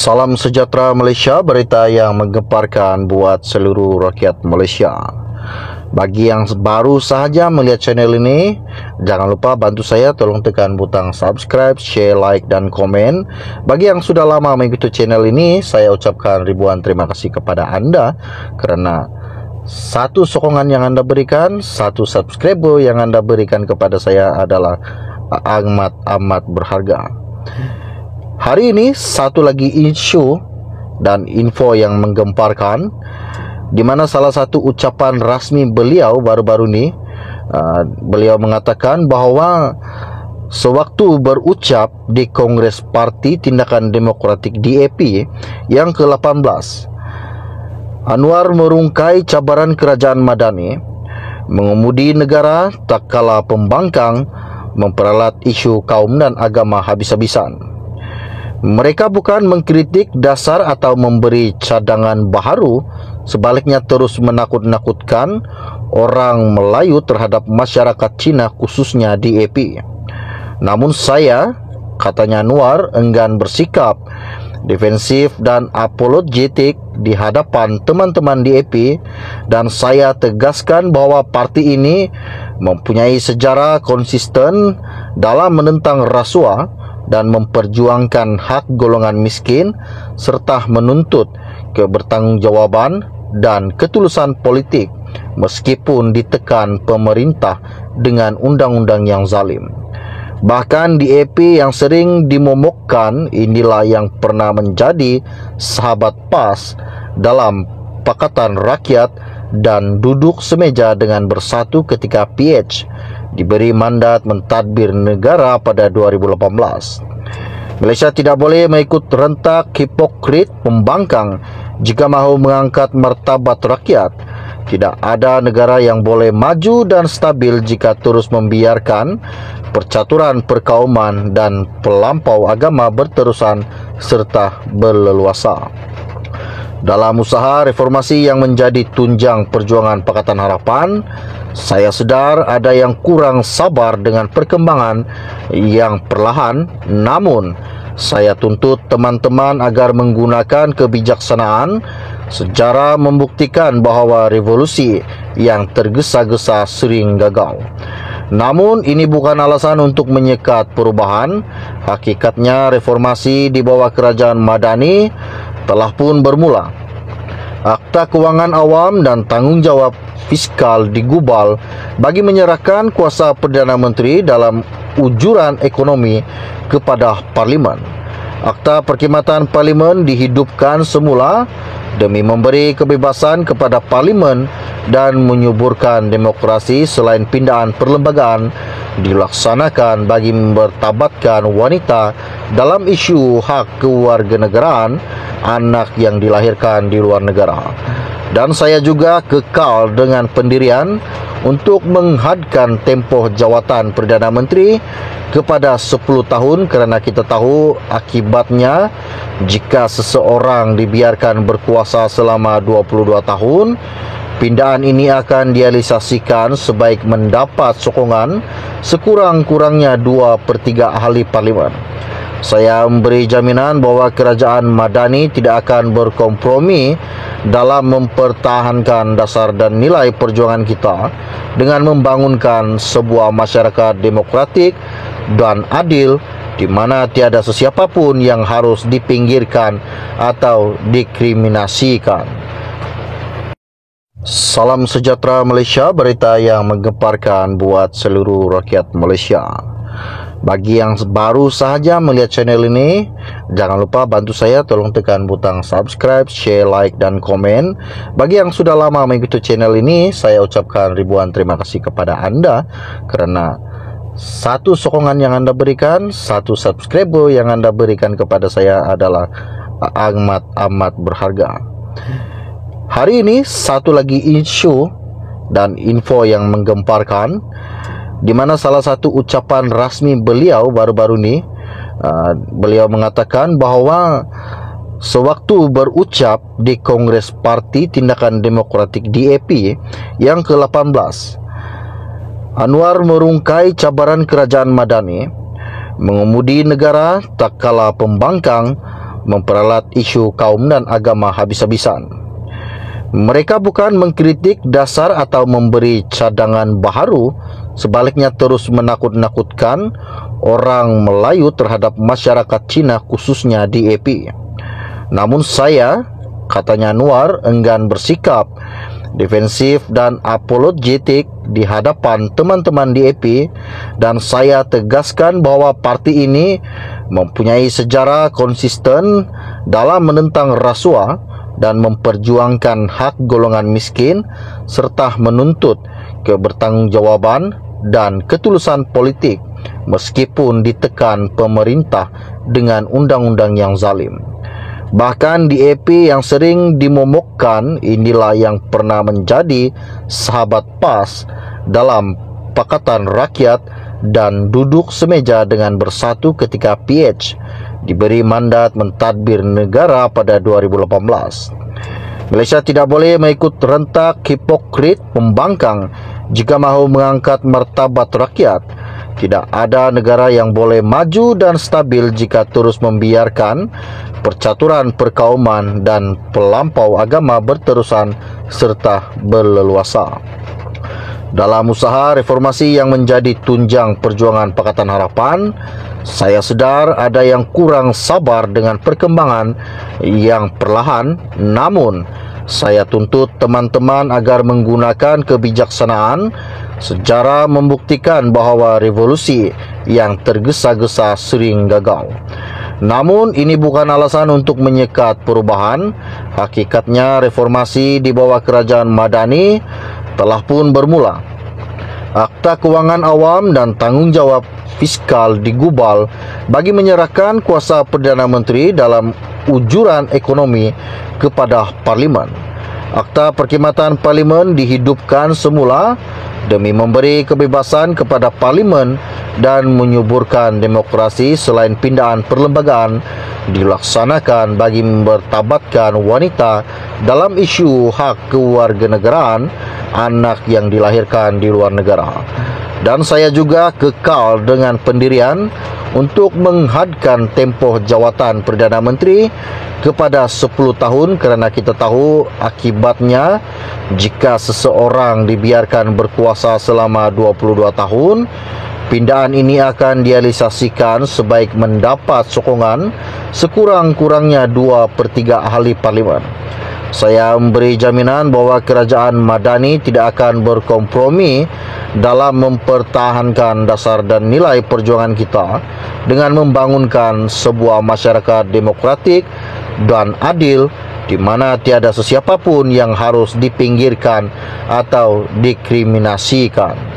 Salam sejahtera Malaysia, berita yang menggemparkan buat seluruh rakyat Malaysia. Bagi yang baru sahaja melihat channel ini, jangan lupa bantu saya, tolong tekan butang subscribe, share, like dan komen. Bagi yang sudah lama mengikuti channel ini, saya ucapkan ribuan terima kasih kepada anda kerana satu sokongan yang anda berikan, satu subscriber yang anda berikan kepada saya adalah amat berharga. Hari ini satu lagi isu dan info yang menggemparkan, di mana salah satu ucapan rasmi beliau baru-baru ini, beliau mengatakan bahawa sewaktu berucap di Kongres Parti Tindakan Demokratik DAP yang ke-18, Anwar merungkai cabaran kerajaan Madani mengemudi negara tak kala pembangkang memperalat isu kaum dan agama habis-habisan. Mereka bukan mengkritik dasar atau memberi cadangan baharu, sebaliknya terus menakut-nakutkan orang Melayu terhadap masyarakat Cina, khususnya DAP. Namun saya, katanya Anwar, enggan bersikap defensif dan apologetik di hadapan teman-teman DAP, dan saya tegaskan bahawa parti ini mempunyai sejarah konsisten dalam menentang rasuah dan memperjuangkan hak golongan miskin serta menuntut kebertanggungjawaban dan ketulusan politik meskipun ditekan pemerintah dengan undang-undang yang zalim. Bahkan DAP yang sering dimomokkan inilah yang pernah menjadi sahabat PAS dalam Pakatan Rakyat dan duduk semeja dengan Bersatu ketika PH diberi mandat mentadbir negara pada 2018. Malaysia tidak boleh mengikut rentak hipokrit pembangkang jika mahu mengangkat martabat rakyat. Tidak ada negara yang boleh maju dan stabil jika terus membiarkan percaturan perkauman dan pelampau agama berterusan serta berleluasa. Dalam usaha reformasi yang menjadi tunjang perjuangan Pakatan Harapan, saya sedar ada yang kurang sabar dengan perkembangan yang perlahan, namun saya tuntut teman-teman agar menggunakan kebijaksanaan sejarah membuktikan bahawa revolusi yang tergesa-gesa sering gagal. Namun ini bukan alasan untuk menyekat perubahan. Hakikatnya reformasi di bawah kerajaan Madani telah pun bermula. Akta Kewangan Awam dan Tanggungjawab Fiskal digubal bagi menyerahkan kuasa Perdana Menteri dalam ujuran ekonomi kepada Parlimen. Akta Perkhidmatan Parlimen dihidupkan semula demi memberi kebebasan kepada Parlimen dan menyuburkan demokrasi selain pindahan perlembagaan dilaksanakan bagi mempertabatkan wanita dalam isu hak kewarganegaraan anak yang dilahirkan di luar negara. Dan saya juga kekal dengan pendirian untuk menghadkan tempoh jawatan Perdana Menteri kepada 10 tahun kerana kita tahu akibatnya jika seseorang dibiarkan berkuasa selama 22 tahun, pindahan ini akan direalisasikan sebaik mendapat sokongan sekurang-kurangnya 2/3 ahli Parlimen. Saya memberi jaminan bahawa kerajaan Madani tidak akan berkompromi dalam mempertahankan dasar dan nilai perjuangan kita dengan membangunkan sebuah masyarakat demokratik dan adil di mana tiada sesiapa pun yang harus dipinggirkan atau diskriminasikan. Salam sejahtera Malaysia, berita yang menggemparkan buat seluruh rakyat Malaysia. Bagi yang baru sahaja melihat channel ini, jangan lupa bantu saya, tolong tekan butang subscribe, share, like dan komen. Bagi yang sudah lama mengikuti channel ini, saya ucapkan ribuan terima kasih kepada anda kerana satu sokongan yang anda berikan, satu subscriber yang anda berikan kepada saya adalah amat berharga. Hari ini satu lagi isu dan info yang menggemparkan, di mana salah satu ucapan rasmi beliau baru-baru ini, beliau mengatakan bahawa sewaktu berucap di Kongres Parti Tindakan Demokratik DAP yang ke-18, Anwar merungkai cabaran kerajaan Madani mengemudi negara tak kala pembangkang memperalat isu kaum dan agama habis-habisan. Mereka bukan mengkritik dasar atau memberi cadangan baharu, sebaliknya terus menakut-nakutkan orang Melayu terhadap masyarakat Cina khususnya di AP. Namun saya, katanya Anwar, enggan bersikap defensif dan apologetik di hadapan teman-teman di AP, dan saya tegaskan bahwa parti ini mempunyai sejarah konsisten dalam menentang rasuah dan memperjuangkan hak golongan miskin serta menuntut kebertanggungjawaban dan ketulusan politik meskipun ditekan pemerintah dengan undang-undang yang zalim. Bahkan di AP yang sering dimomokkan, inilah yang pernah menjadi sahabat PAS dalam Pakatan Rakyat dan duduk semeja dengan Bersatu ketika PH diberi mandat mentadbir negara pada 2018. Malaysia tidak boleh mengikut rentak hipokrit pembangkang jika mahu mengangkat martabat rakyat. Tidak ada negara yang boleh maju dan stabil jika terus membiarkan percaturan perkauman dan pelampau agama berterusan serta berleluasa. Dalam usaha reformasi yang menjadi tunjang perjuangan Pakatan Harapan, saya sedar ada yang kurang sabar dengan perkembangan yang perlahan, namun saya tuntut teman-teman agar menggunakan kebijaksanaan sejarah membuktikan bahawa revolusi yang tergesa-gesa sering gagal. Namun ini bukan alasan untuk menyekat perubahan. Hakikatnya reformasi di bawah kerajaan Madani telah pun bermula. Akta Kewangan Awam dan Tanggungjawab Fiskal digubal bagi menyerahkan kuasa Perdana Menteri dalam ujuran ekonomi kepada Parlimen. Akta Perkhidmatan Parlimen dihidupkan semula demi memberi kebebasan kepada Parlimen dan menyuburkan demokrasi selain pindahan perlembagaan dilaksanakan bagi mempertabatkan wanita dalam isu hak kewarganegaraan anak yang dilahirkan di luar negara. Dan saya juga kekal dengan pendirian untuk menghadkan tempoh jawatan Perdana Menteri kepada 10 tahun kerana kita tahu akibatnya jika seseorang dibiarkan berkuasa selama 22 tahun, pindahan ini akan direalisasikan sebaik mendapat sokongan sekurang-kurangnya 2/3 ahli Parlimen. Saya memberi jaminan bahawa kerajaan Madani tidak akan berkompromi dalam mempertahankan dasar dan nilai perjuangan kita dengan membangunkan sebuah masyarakat demokratik dan adil di mana tiada sesiapa pun yang harus dipinggirkan atau dikriminasikan.